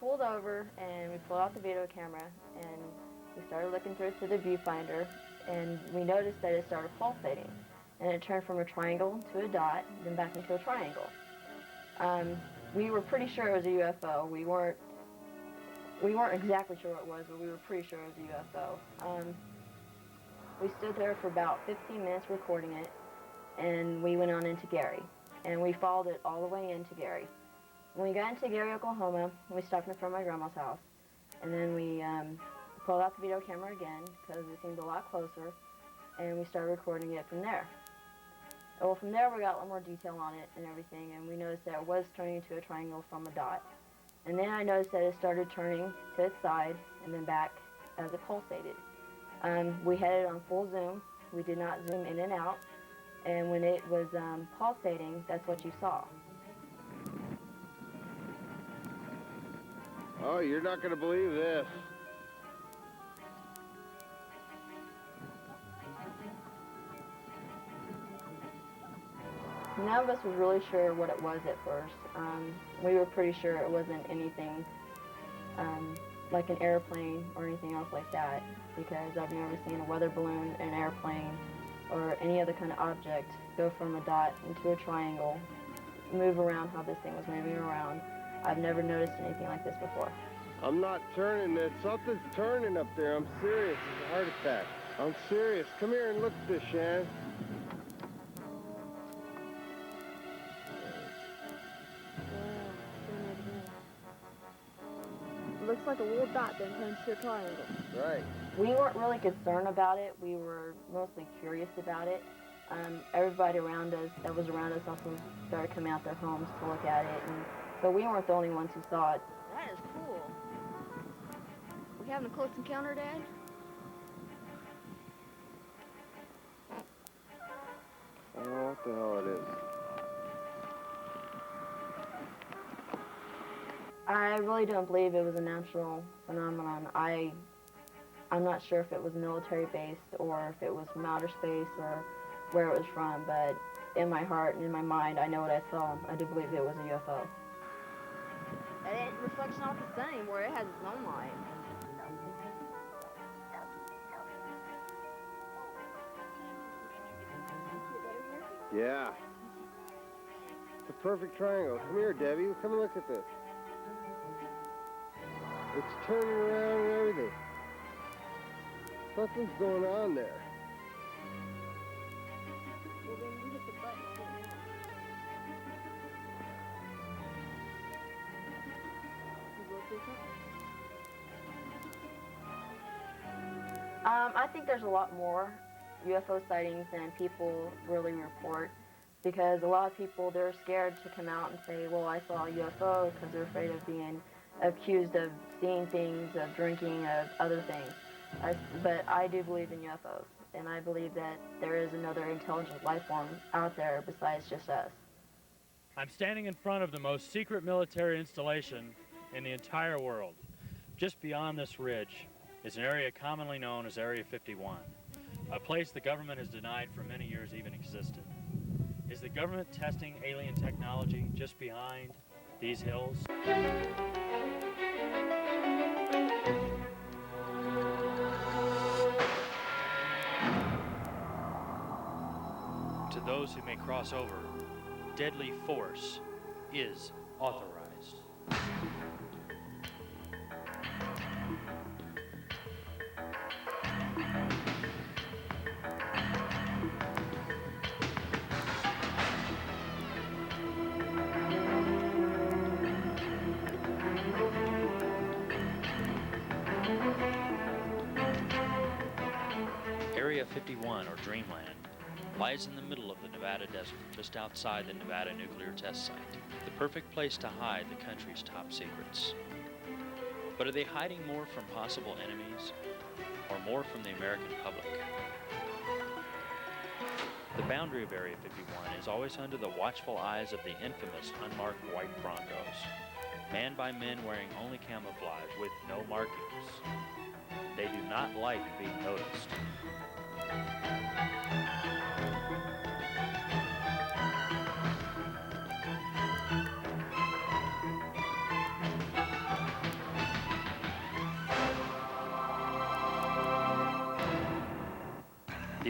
pulled over and we pulled out the video camera and we started looking through the viewfinder, and we noticed that it started pulsating, and it turned from a triangle to a dot, then back into a triangle. We were pretty sure it was a UFO. We weren't exactly sure what it was, but we were pretty sure it was a UFO. We stood there for about 15 minutes recording it, and we went on into Gary, and we followed it all the way into Gary. When we got into Gary, Oklahoma, we stopped in front of my grandma's house, and then we pulled out the video camera again because it seemed a lot closer, and we started recording it from there. Well, from there we got a lot more detail on it and everything, and we noticed that it was turning into a triangle from a dot. And then I noticed that it started turning to its side and then back as it pulsated. We had it on full zoom. We did not zoom in and out, and when it was pulsating, that's what you saw. Oh, you're not going to believe this. None of us was really sure what it was at first. We were pretty sure it wasn't anything like an airplane or anything else like that, because I've never seen a weather balloon, an airplane, or any other kind of object go from a dot into a triangle, move around how this thing was moving around. I've never noticed anything like this before. I'm not turning this. Something's turning up there. I'm serious. It's a heart attack. I'm serious. Come here and look at this, Shan. It looks like a little dot then turns to a triangle. Right. We weren't really concerned about it. We were mostly curious about it. Everybody around us, that was around us, also started coming out their homes to look at it, and so we weren't the only ones who saw it. That is cool. We having a close encounter, Dad? I don't know what the hell it is. I really don't believe it was a natural phenomenon. I'm not sure if it was military-based or if it was from outer space or where it was from, but in my heart and in my mind, I know what I saw. I do believe it was a UFO. It reflects off the sun anymore. It has its own light. Yeah. It's a perfect triangle. Come here, Debbie. Come and look at this. It's turning around and everything. Something's going on there. Well, then you hit the button on it now. I think there's a lot more UFO sightings than people really report, because a lot of people, they're scared to come out and say, well, I saw a UFO, because they're afraid of being accused of seeing things, of drinking, of other things. But I do believe in UFOs, and I believe that there is another intelligent life form out there besides just us. I'm standing in front of the most secret military installation in the entire world. Just beyond this ridge is an area commonly known as Area 51, a place the government has denied for many years even existed. Is the government testing alien technology just behind these hills? To those who may cross over, deadly force is authorized. Area 51, or Dreamland, lies in the middle of the Nevada desert, just outside the Nevada nuclear test site, the perfect place to hide the country's top secrets. But are they hiding more from possible enemies, or more from the American public? The boundary of Area 51 is always under the watchful eyes of the infamous unmarked white Broncos, manned by men wearing only camouflage with no markings. They do not like being noticed.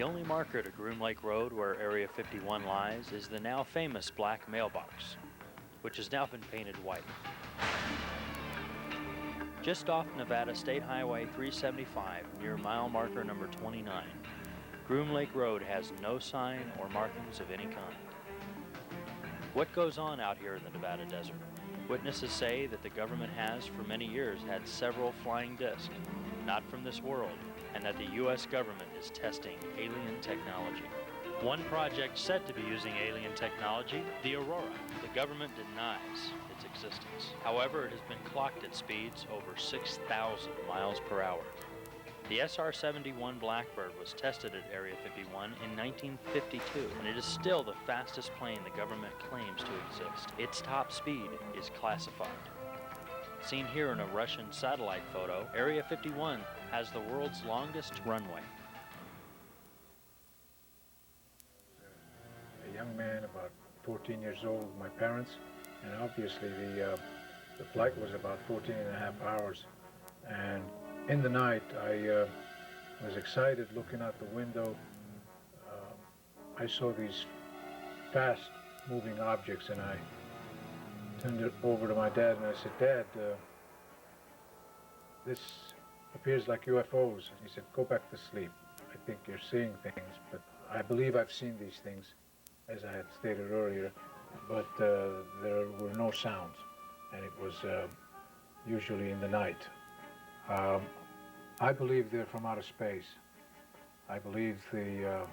The only marker to Groom Lake Road where Area 51 lies is the now famous black mailbox, which has now been painted white. Just off Nevada State Highway 375, near mile marker number 29, Groom Lake Road has no sign or markings of any kind. What goes on out here in the Nevada desert? Witnesses say that the government has, for many years, had several flying discs, not from this world, and that the U.S. government is testing alien technology. One project said to be using alien technology, the Aurora. The government denies its existence. However, it has been clocked at speeds over 6,000 miles per hour. The SR-71 Blackbird was tested at Area 51 in 1952, and it is still the fastest plane the government claims to exist. Its top speed is classified. Seen here in a Russian satellite photo, Area 51 has the world's longest runway. A young man, about 14 years old, with my parents, and obviously the flight was about 14 and a half hours. And in the night, I was excited looking out the window. I saw these fast-moving objects, and I turned it over to my dad, and I said, "Dad, this appears like UFOs." And he said, "Go back to sleep. I think you're seeing things, but I believe I've seen these things, as I had stated earlier, but there were no sounds, and it was usually in the night. I believe they're from outer space. I believe the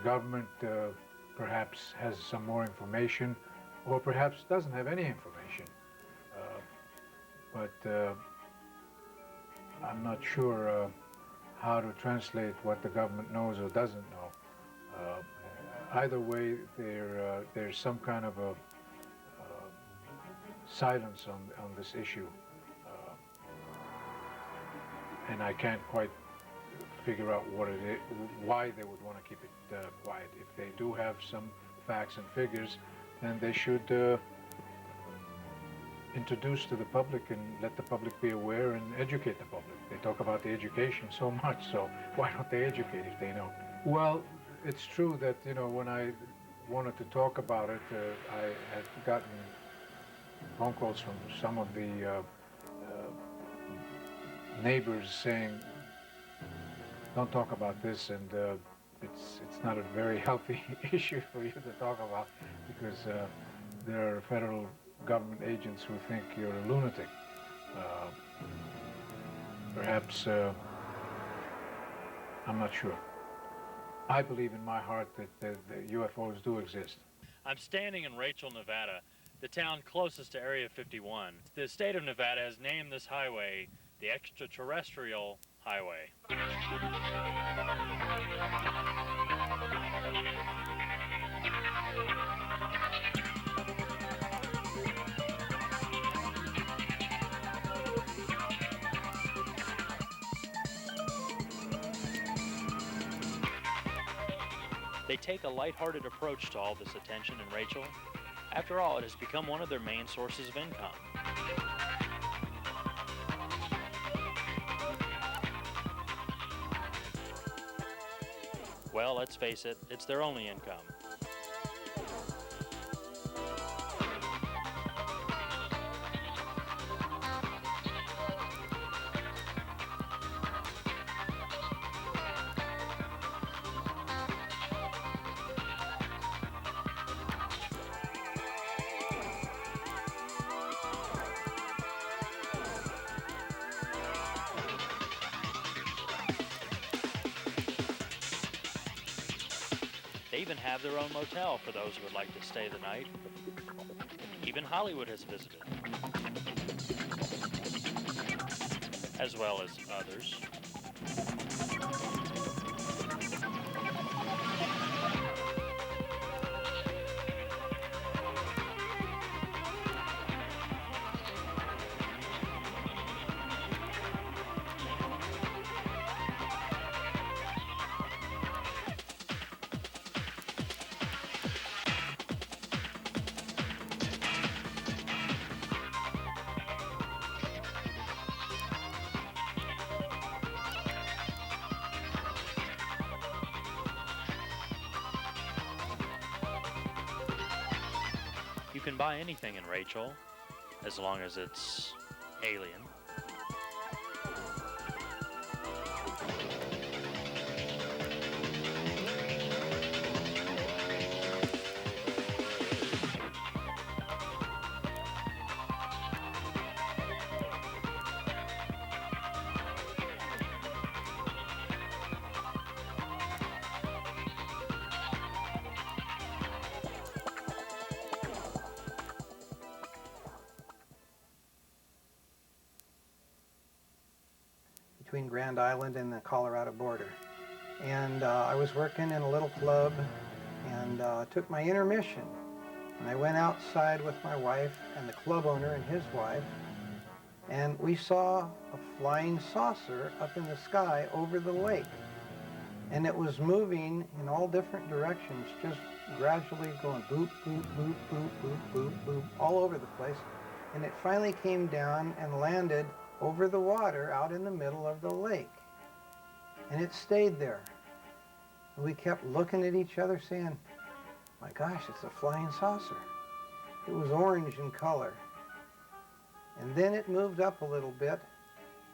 government perhaps has some more information, or perhaps doesn't have any information. But I'm not sure how to translate what the government knows or doesn't know. Either way, there's some kind of a silence on this issue. And I can't quite figure out what it is, why they would want to keep it quiet. If they do have some facts and figures, then they should introduce to the public and let the public be aware and educate the public. They talk about the education so much, so why don't they educate if they know? Well, it's true that, you know, when I wanted to talk about it, I had gotten phone calls from some of the neighbors saying, "Don't talk about this," and it's not a very healthy issue for you to talk about, because there are federal government agents who think you're a lunatic. Perhaps, I'm not sure. I believe in my heart that the UFOs do exist. I'm standing in Rachel, Nevada, the town closest to Area 51. The state of Nevada has named this highway the Extraterrestrial Highway. They take a lighthearted approach to all this attention in Rachel. After all, it has become one of their main sources of income. Well, let's face it, it's their only income. They even have their own motel for those who would like to stay the night. Even Hollywood has visited, as well as others. can buy anything in Rachel, as long as it's alien. Between Grand Island and the Colorado border. And I was working in a little club and took my intermission. And I went outside with my wife and the club owner and his wife, and we saw a flying saucer up in the sky over the lake. And it was moving in all different directions, just gradually going boop, boop, boop, boop, boop, boop, boop, all over the place. And it finally came down and landed over the water out in the middle of the lake. And it stayed there. And we kept looking at each other saying, my gosh, it's a flying saucer. It was orange in color. And then it moved up a little bit,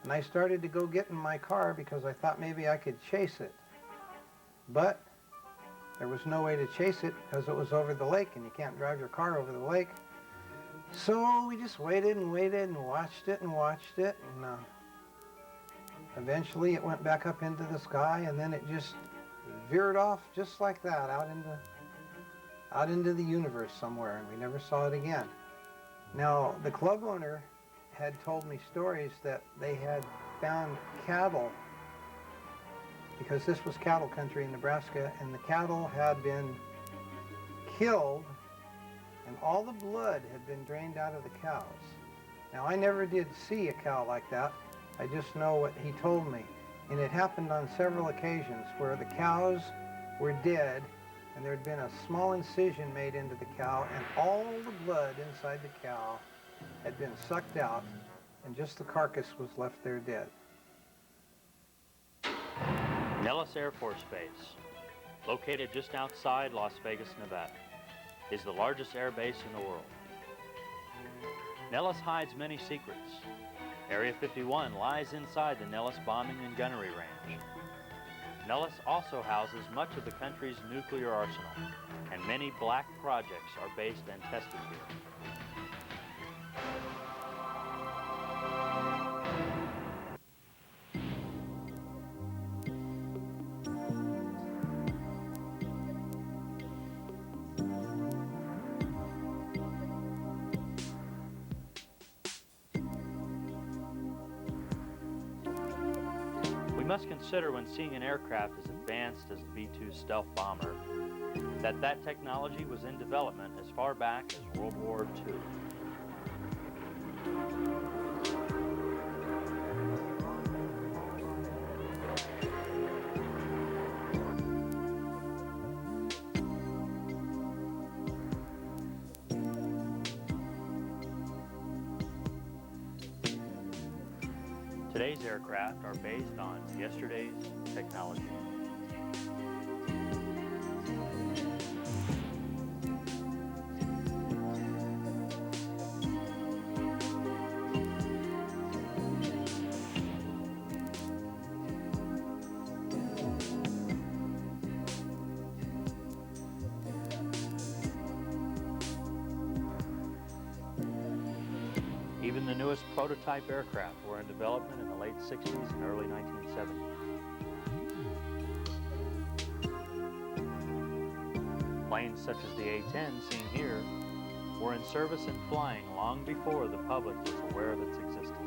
and I started to go get in my car because I thought maybe I could chase it. But there was no way to chase it because it was over the lake, and you can't drive your car over the lake. So we just waited and waited and watched it, and eventually it went back up into the sky, and then it just veered off just like that out into the universe somewhere, and we never saw it again. Now, the club owner had told me stories that they had found cattle, because this was cattle country in Nebraska, and the cattle had been killed and all the blood had been drained out of the cows. Now, I never did see a cow like that. I just know what he told me. And it happened on several occasions where the cows were dead and there had been a small incision made into the cow, and all the blood inside the cow had been sucked out, and just the carcass was left there dead. Nellis Air Force Base, located just outside Las Vegas, Nevada, is the largest air base in the world. Nellis hides many secrets. Area 51 lies inside the Nellis Bombing and Gunnery Range. Nellis also houses much of the country's nuclear arsenal, and many black projects are based and tested here. We must consider, when seeing an aircraft as advanced as the B-2 stealth bomber, that technology was in development as far back as World War II. Today's aircraft are based on yesterday's technology. Even the newest prototype aircraft were in development in the late 60s and early 1970s. Planes such as the A-10 seen here were in service and flying long before the public was aware of its existence.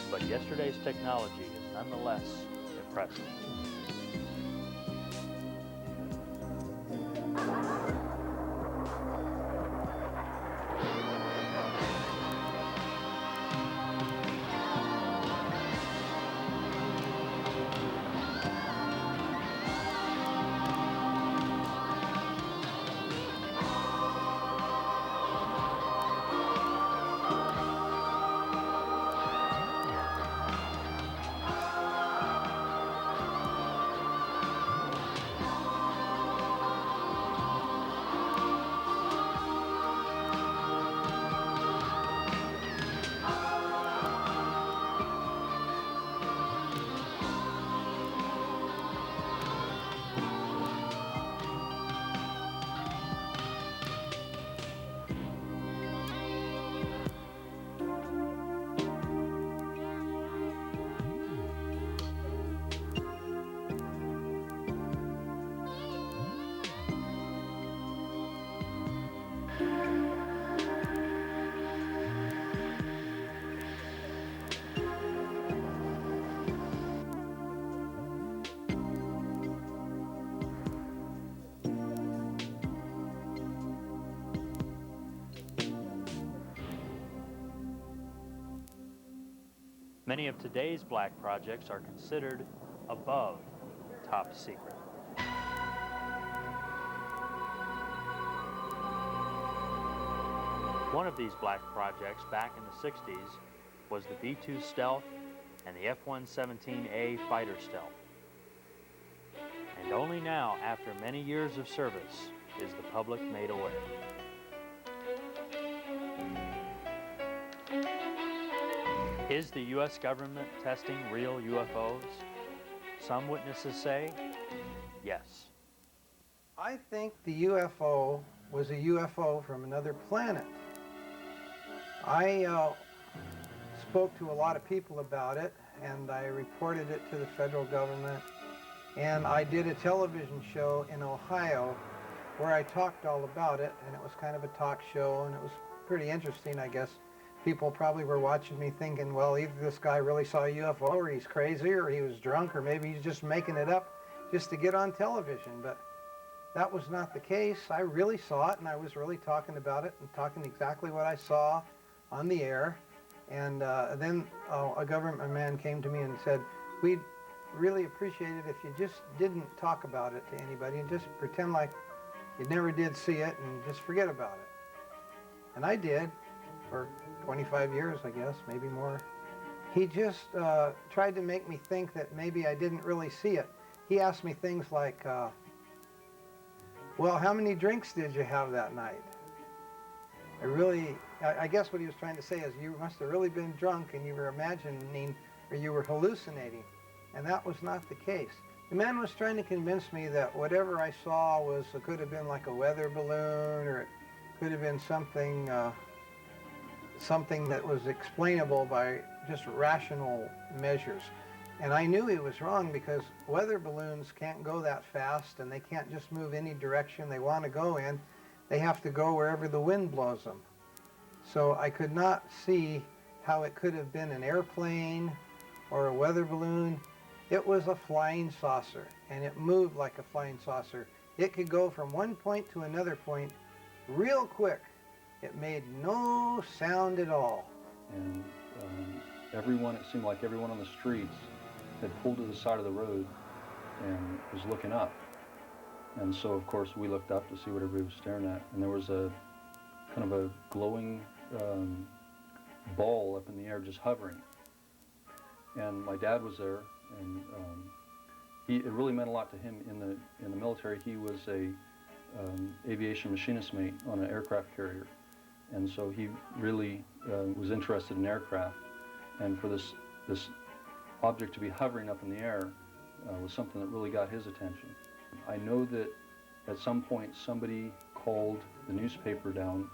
But yesterday's technology is nonetheless impressive. Many of today's black projects are considered above top secret. One of these black projects back in the 60s was the B-2 Stealth and the F-117A Fighter Stealth. And only now, after many years of service, is the public made aware. Is the U.S. government testing real UFOs? Some witnesses say yes. I think the UFO was a UFO from another planet. I spoke to a lot of people about it, and I reported it to the federal government, and I did a television show in Ohio where I talked all about it, and it was kind of a talk show, and it was pretty interesting, I guess. People probably were watching me thinking, well, either this guy really saw a UFO, or he's crazy, or he was drunk, or maybe he's just making it up just to get on television. But that was not the case. I really saw it, and I was really talking about it and talking exactly what I saw on the air. And then a government man came to me and said, we'd really appreciate it if you just didn't talk about it to anybody and just pretend like you never did see it and just forget about it. And I did for 25 years, I guess, maybe more. He just tried to make me think that maybe I didn't really see it. He asked me things like, well, how many drinks did you have that night? I guess what he was trying to say is you must have really been drunk and you were imagining or you were hallucinating. And that was not the case. The man was trying to convince me that whatever I saw could have been like a weather balloon, or it could have been something that was explainable by just rational measures. And I knew he was wrong, because weather balloons can't go that fast, and they can't just move any direction they want to go in. They have to go wherever the wind blows them. So I could not see how it could have been an airplane or a weather balloon. It was a flying saucer, and it moved like a flying saucer. It could go from one point to another point real quick. It made no sound at all. And it seemed like everyone on the streets had pulled to the side of the road and was looking up. And so, of course, we looked up to see what everybody was staring at. And there was a kind of a glowing ball up in the air just hovering. And my dad was there, and it really meant a lot to him in the military. He was a aviation machinist mate on an aircraft carrier. And so he really was interested in aircraft. And for this object to be hovering up in the air was something that really got his attention. I know that at some point somebody called the newspaper down,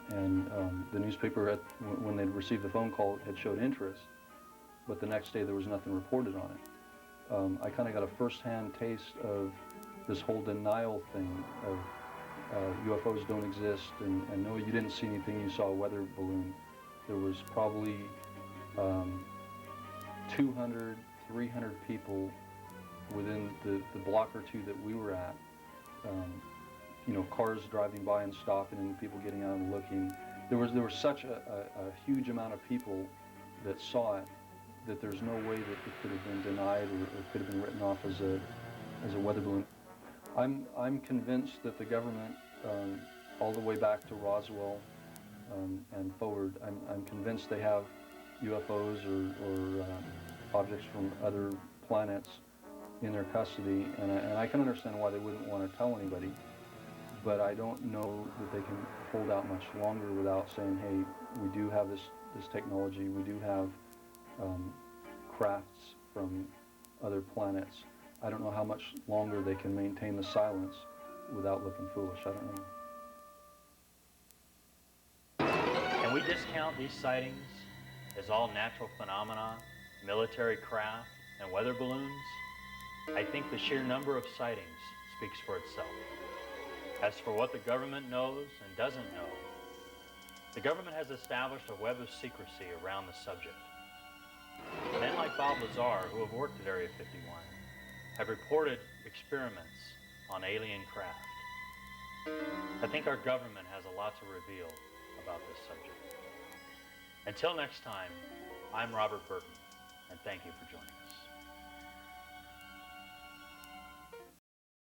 and the newspaper, when they'd received the phone call, had showed interest, but the next day there was nothing reported on it. I kind of got a first-hand taste of this whole denial thing of UFOs don't exist, and no, you didn't see anything, you saw a weather balloon. There was probably 200, 300 people within the block or two that we were at. Cars driving by and stopping, and people getting out and looking. There was such a huge amount of people that saw it that there's no way that it could have been denied or could have been written off as a weather balloon. I'm convinced that the government, all the way back to Roswell and forward, I'm convinced they have UFOs or objects from other planets in their custody, and I can understand why they wouldn't want to tell anybody, but I don't know that they can hold out much longer without saying, hey, we do have this technology, we do have crafts from other planets. I don't know how much longer they can maintain the silence without looking foolish. I don't know. Can we discount these sightings as all natural phenomena, military craft, and weather balloons? I think the sheer number of sightings speaks for itself. As for what the government knows and doesn't know, the government has established a web of secrecy around the subject. Men like Bob Lazar, who have worked at Area 51, have reported experiments on alien craft. I think our government has a lot to reveal about this subject. Until next time, I'm Robert Burton, and thank you for joining us.